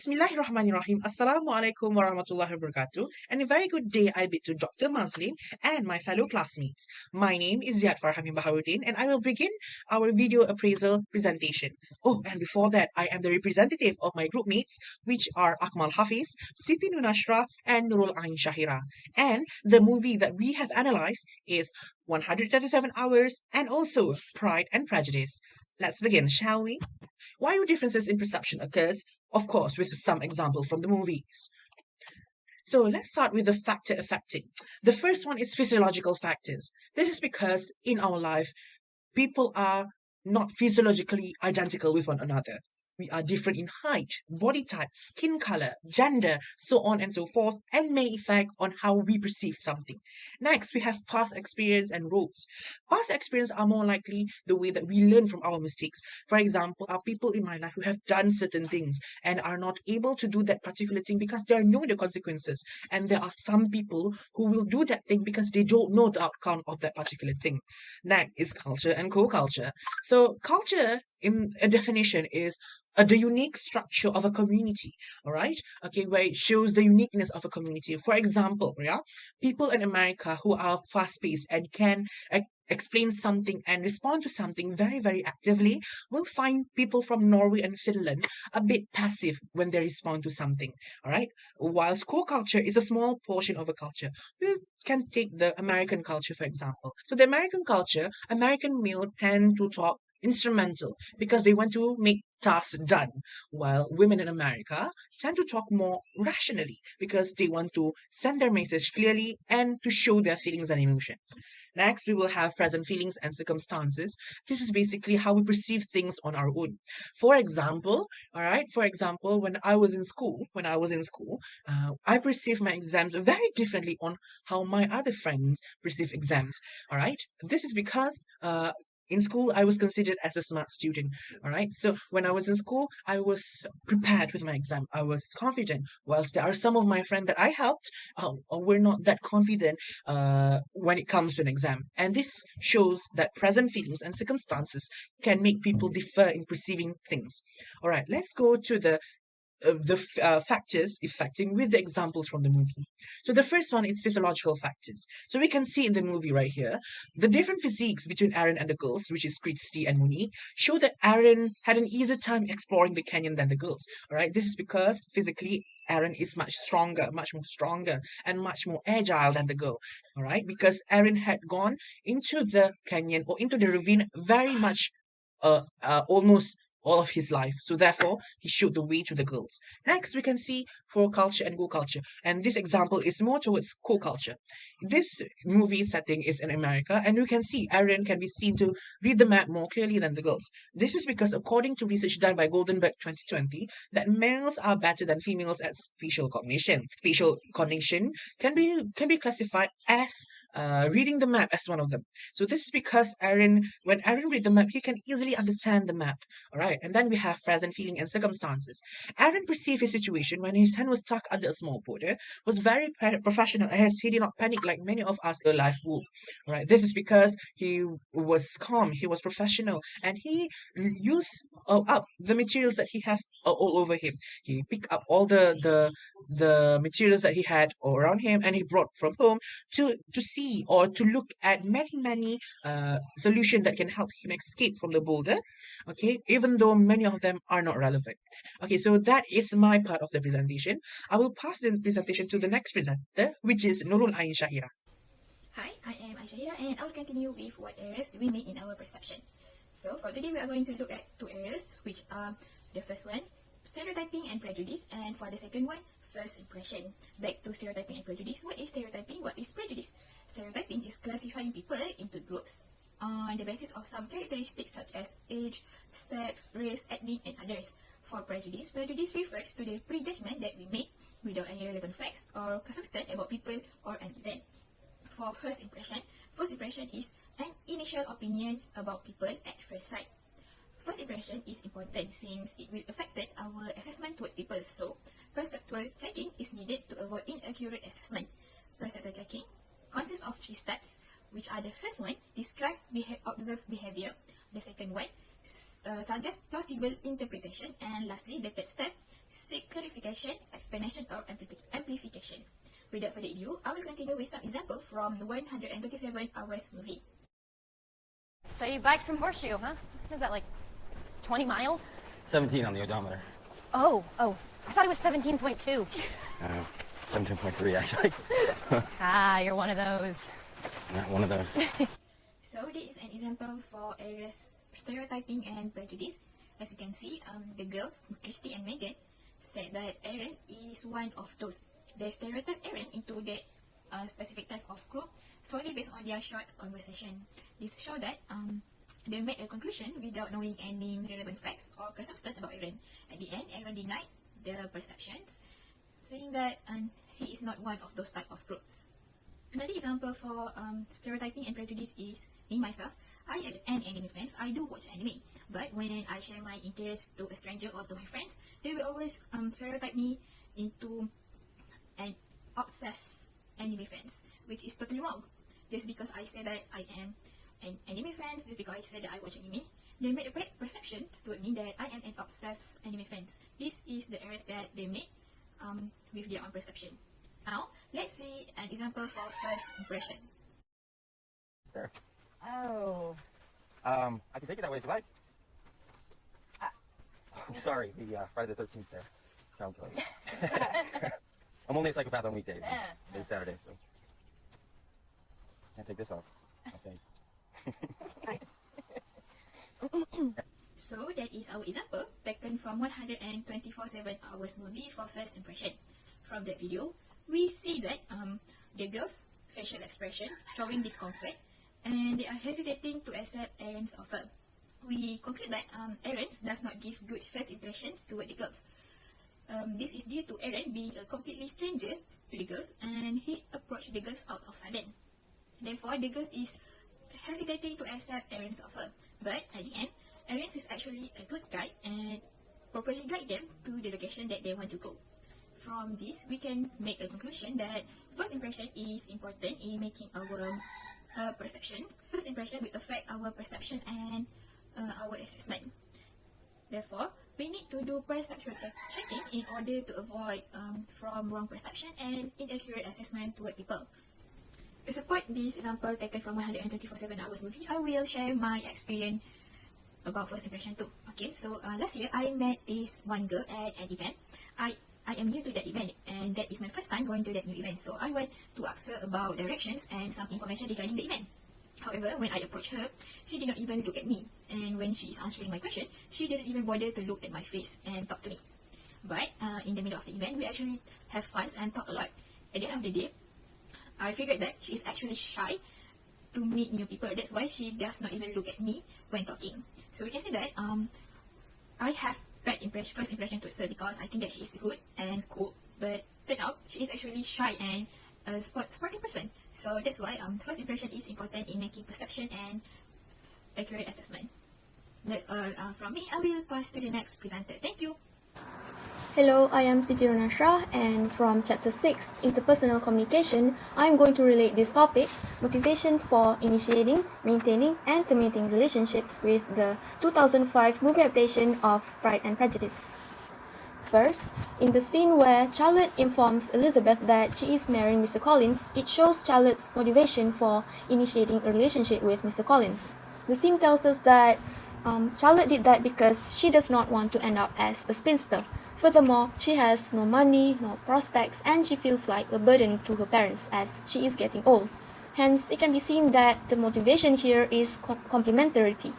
Bismillahirrahmanirrahim. Assalamualaikum warahmatullahi wabarakatuh. And a very good day I bid to Dr. Mazlin and my fellow classmates. My name is Ziad Farhami Baharuddin and I will begin our video appraisal presentation. Oh, and before that, I am the representative of my group mates, which are Akmal Hafiz, Siti Nunashra, and Nurul Ain Shahira. And the movie that we have analyzed is 137 Hours and also Pride and Prejudice. Let's begin, shall we? Why do differences in perception occurs? Of course, with some example from the movies. So let's start with the factor affecting. The first one is physiological factors. This is because in our life, people are not physiologically identical with one another. We are different in height, body type, skin color, gender, so on and so forth, and may affect on how we perceive something. Next, we have past experience and roles. Past experience are more likely the way that we learn from our mistakes. For example, are people in my life who have done certain things and are not able to do that particular thing because they know the consequences. And there are some people who will do that thing because they don't know the outcome of that particular thing. Next is culture and co-culture. So culture, in a definition, is the unique structure of a community, all right? Okay, where it shows the uniqueness of a community. For example, yeah, people in America who are fast-paced and can explain something and respond to something very, very actively will find people from Norway and Finland a bit passive when they respond to something, all right? Whilst co-culture is a small portion of a culture. We can take the American culture, for example. So the American culture, American male tend to talk instrumental because they want to make tasks done, while women in America tend to talk more rationally because they want to send their message clearly and to show their feelings and emotions. Next, we will have present feelings and circumstances. This is basically how we perceive things on our own. For example, all right, for example, when I was in school, I perceive my exams very differently on how my other friends perceive exams. All right, this is because in school, I was considered as a smart student. All right. So when I was in school, I was prepared with my exam. I was confident. Whilst there are some of my friends that I helped, were not that confident when it comes to an exam. And this shows that present feelings and circumstances can make people differ in perceiving things. All right. Let's go to the factors affecting with the examples from the movie. So the first one is physiological factors. So we can see in the movie right here, the different physiques between Aaron and the girls, which is Christy and Monique, show that Aaron had an easier time exploring the canyon than the girls. All right, this is because physically Aaron is much more stronger, and much more agile than the girl. All right, because Aaron had gone into the canyon or into the ravine very much, almost all of his life. So therefore, he showed the way to the girls. Next, we can see for culture and co-culture. And this example is more towards co-culture. This movie setting is in America, and you can see Aaron can be seen to read the map more clearly than the girls. This is because according to research done by Goldenberg 2020, that males are better than females at spatial cognition. Spatial cognition can be classified as reading the map as one of them. So this is because when Aaron read the map, he can easily understand the map. All right, and then we have present feeling and circumstances. Aaron perceived his situation when his hand was stuck under a small boulder was very professional, as he did not panic like many of us in life would. All right, this is because he was calm, he was professional, and he used up the materials that he had all over him. He picked up all the materials that he had all around him, and he brought from home to see or to look at many solutions that can help him escape from the boulder. Okay, even though many of them are not relevant. Okay, so that is my part of the presentation. I will pass the presentation to the next presenter, which is Nurul Ain Shahira. Hi, I am Aishahira and I will continue with what errors we make in our perception. So for today we are going to look at two errors, which are the first one, stereotyping and prejudice, and for the second one, first impression. Back to stereotyping and prejudice. What is stereotyping? What is prejudice? Stereotyping is classifying people into groups on the basis of some characteristics such as age, sex, race, ethnic, and others. For prejudice, prejudice refers to the prejudgment that we make without any relevant facts or substance about people or an event. For first impression is an initial opinion about people at first sight. First impression is important since it will affect our assessment towards people, so perceptual checking is needed to avoid inaccurate assessment. Perceptual checking consists of 3 steps, which are the first one, describe observed behavior. The second one, suggest plausible interpretation. And lastly, the third step, seek clarification, explanation, or amplification. Without further ado, I will continue with some examples from the 127 Hours movie. So you biked from Horseshoe, huh? Is that like 20 miles? 17 on the odometer. Oh, I thought it was 17.2. 17.3 actually. You're one of those. Not one of those. So this is an example for errors, stereotyping, and prejudice. As you can see, the girls, Christy and Megan, said that Aaron is one of those. They stereotype Aaron into that specific type of group solely based on their short conversation. This show that they made a conclusion without knowing any relevant facts or circumstance about Aaron. At the end, Aaron denied the perceptions, saying that he is not one of those type of groups. Another example for stereotyping and prejudice is me myself. I am an anime fan. I do watch anime, but when I share my interest to a stranger or to my friends, they will always stereotype me into an obsessed anime fans, which is totally wrong. Just because I say that I am an anime fan, just because I say that I watch anime, they made a perception toward me that I am an obsessed anime fan. This is the errors that they make with their own perception. Now, let's see an example for first impression. There. Oh. I can take it that way if you like. Sorry, the Friday the 13th there. Sounds like. I'm only a psychopath on weekdays. Today's Saturday, so. Can't take this off my face. So that is our example taken from 124/7 Hours movie for first impression. From that video, we see that the girls' facial expression showing discomfort, and they are hesitating to accept Aaron's offer. We conclude that Aaron does not give good first impressions toward the girls. This is due to Aaron being a completely stranger to the girls, and he approached the girls out of sudden. Therefore, the girl is hesitating to accept Aaron's offer. But at the end, Aaron is actually a good guy and properly guide them to the location that they want to go. From this, we can make a conclusion that first impression is important in making our perceptions. First impression will affect our perception and our assessment. Therefore, we need to do perceptual checking in order to avoid from wrong perception and inaccurate assessment toward people. To support this example taken from 124/7 Hours movie, I will share my experience about first impression too. Okay, so last year I met this one girl at an event. I am new to that event, and that is my first time going to that new event. So I went to ask her about directions and some information regarding the event. However, when I approached her, she did not even look at me. And when she is answering my question, she didn't even bother to look at my face and talk to me. But in the middle of the event, we actually have fun and talk a lot. At the end of the day, I figured that she is actually shy to meet new people. That's why she does not even look at me when talking. So we can say that I have first impression towards her because I think that she is rude and cool. But turn out she is actually shy and a sporty person. So that's why first impression is important in making perception and accurate assessment. That's all from me. I will pass to the next presenter. Thank you. Hello, I am Siti Ronashra, and from Chapter 6, Interpersonal Communication, I am going to relate this topic, motivations for initiating, maintaining, and terminating relationships with the 2005 movie adaptation of Pride and Prejudice. First, in the scene where Charlotte informs Elizabeth that she is marrying Mr. Collins, it shows Charlotte's motivation for initiating a relationship with Mr. Collins. The scene tells us that Charlotte did that because she does not want to end up as a spinster. Furthermore, she has no money, no prospects, and she feels like a burden to her parents as she is getting old. Hence, it can be seen that the motivation here is complementarity.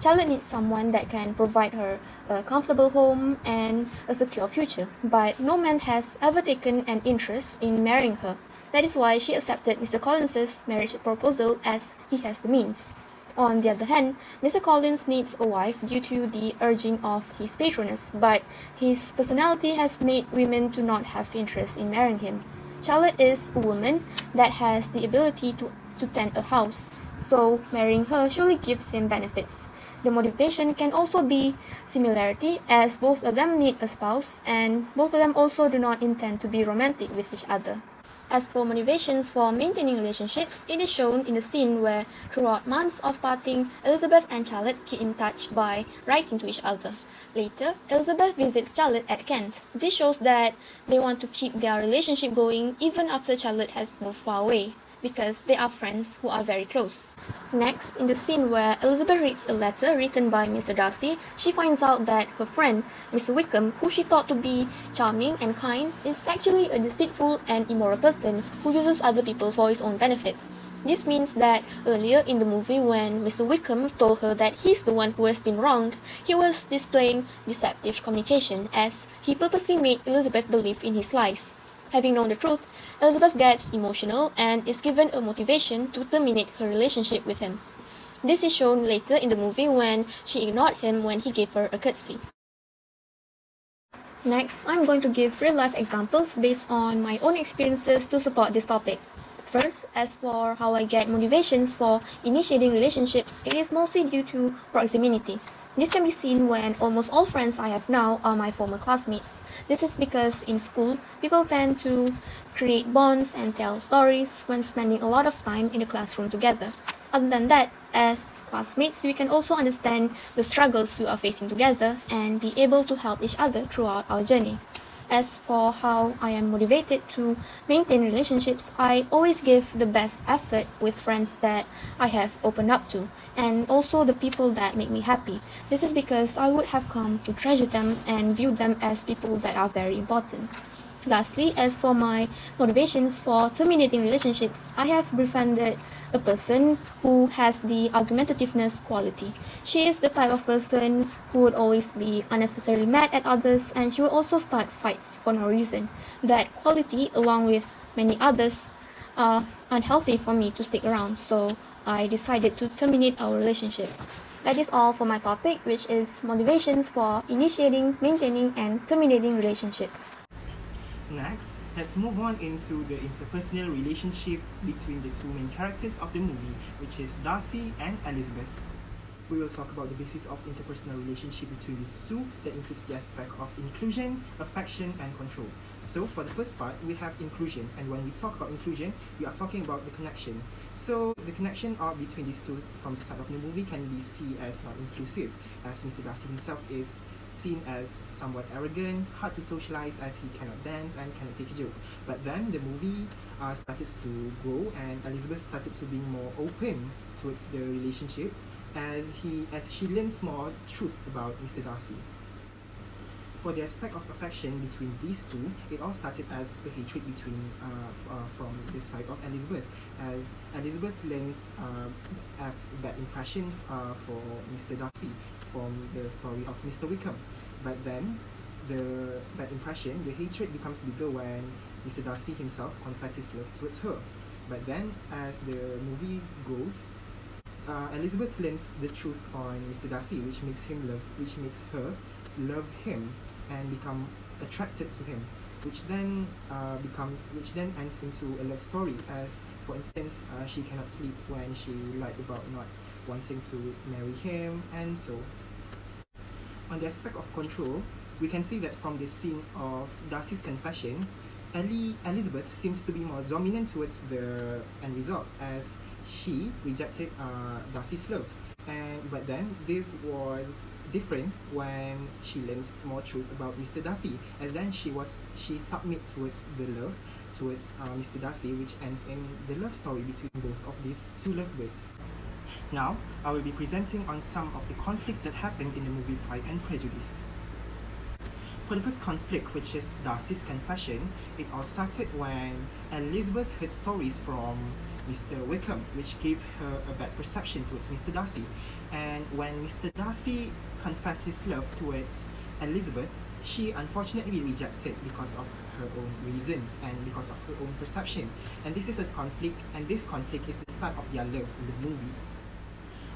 Charlotte needs someone that can provide her a comfortable home and a secure future, but no man has ever taken an interest in marrying her. That is why she accepted Mr. Collins's marriage proposal as he has the means. On the other hand, Mr. Collins needs a wife due to the urging of his patroness, but his personality has made women to not have interest in marrying him. Charlotte is a woman that has the ability to tend a house, so marrying her surely gives him benefits. The motivation can also be similarity, as both of them need a spouse, and both of them also do not intend to be romantic with each other. As for motivations for maintaining relationships, it is shown in the scene where, throughout months of parting, Elizabeth and Charlotte keep in touch by writing to each other. Later, Elizabeth visits Charlotte at Kent. This shows that they want to keep their relationship going even after Charlotte has moved far away, because they are friends who are very close. Next, in the scene where Elizabeth reads a letter written by Mr. Darcy, she finds out that her friend, Mr. Wickham, who she thought to be charming and kind, is actually a deceitful and immoral person who uses other people for his own benefit. This means that earlier in the movie, when Mr. Wickham told her that he's the one who has been wronged, he was displaying deceptive communication, as he purposely made Elizabeth believe in his lies. Having known the truth, Elizabeth gets emotional and is given a motivation to terminate her relationship with him. This is shown later in the movie when she ignored him when he gave her a curtsy. Next, I'm going to give real-life examples based on my own experiences to support this topic. First, as for how I get motivations for initiating relationships, it is mostly due to proximity. This can be seen when almost all friends I have now are my former classmates. This is because in school, people tend to create bonds and tell stories when spending a lot of time in the classroom together. Other than that, as classmates, we can also understand the struggles we are facing together and be able to help each other throughout our journey. As for how I am motivated to maintain relationships, I always give the best effort with friends that I have opened up to, and also the people that make me happy. This is because I would have come to treasure them and view them as people that are very important. Lastly, as for my motivations for terminating relationships, I have befriended a person who has the argumentativeness quality. She is the type of person who would always be unnecessarily mad at others, and she will also start fights for no reason. That quality, along with many others, are unhealthy for me to stick around, so I decided to terminate our relationship. That is all for my topic, which is motivations for initiating, maintaining, and terminating relationships. Next, let's move on into the interpersonal relationship between the two main characters of the movie, which is Darcy and Elizabeth. We will talk about the basis of interpersonal relationship between these two. That includes the aspect of inclusion, affection, and control. So for the first part, we have inclusion, and when we talk about inclusion, we are talking about the connection. So the connection between these two from the start of the movie can be seen as not inclusive, as Mr. Darcy himself is seen as somewhat arrogant, hard to socialize as he cannot dance and cannot take a joke. But then the movie started to grow, and Elizabeth started to be more open towards the relationship as she learns more truth about Mr. Darcy. For the aspect of affection between these two, it all started as a hatred between from the side of Elizabeth, as Elizabeth learns a bad impression for Mr. Darcy from the story of Mr. Wickham. But then the bad impression, the hatred becomes bigger when Mr. Darcy himself confesses love towards her. But then as the movie goes, Elizabeth learns the truth on Mr. Darcy, which makes her love him and become attracted to him, which then ends into a love story. As for instance, she cannot sleep when she lied about not wanting to marry him, and so on the aspect of control, we can see that from the scene of Darcy's confession, Elizabeth seems to be more dominant towards the end result, as she rejected Darcy's love. But then this was different when she learns more truth about Mr. Darcy, as then she submit towards the love towards Mr. Darcy, which ends in the love story between both of these two lovebirds. Now, I will be presenting on some of the conflicts that happened in the movie Pride and Prejudice. For the first conflict, which is Darcy's confession, it all started when Elizabeth heard stories from Mr. Wickham, which gave her a bad perception towards Mr. Darcy. And when Mr. Darcy confessed his love towards Elizabeth, she unfortunately rejected because of her own reasons and because of her own perception. And this is a conflict, and this conflict is the start of their love in the movie.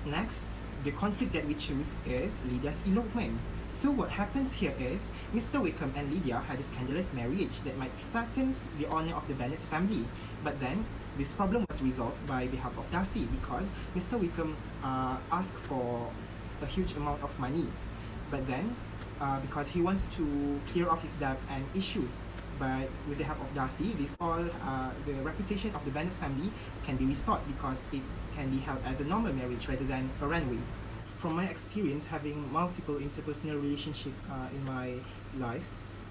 Next, the conflict that we choose is Lydia's elopement. So what happens here is, Mr. Wickham and Lydia had a scandalous marriage that might threaten the honor of the Bennet family. But then, this problem was resolved by the help of Darcy, because Mr. Wickham asked for a huge amount of money. But then, because he wants to clear off his debt and issues, but with the help of Darcy, the reputation of the Bennet family can be restored because it can be held as a normal marriage rather than a runaway. from my experience having multiple interpersonal relationships in my life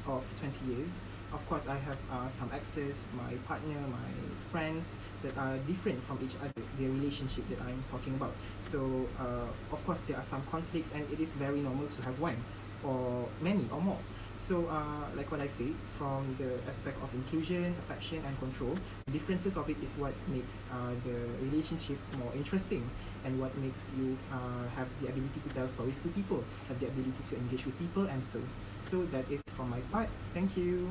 of 20 years, of course I have some exes, my partner, my friends that are different from each other, the relationship that I'm talking about. So of course there are some conflicts, and it is very normal to have one or many or more. So like what I say, from the aspect of inclusion, affection and control, differences of it is what makes the relationship more interesting, and what makes you have the ability to tell stories to people, have the ability to engage with people, and so that is from my part. Thank you.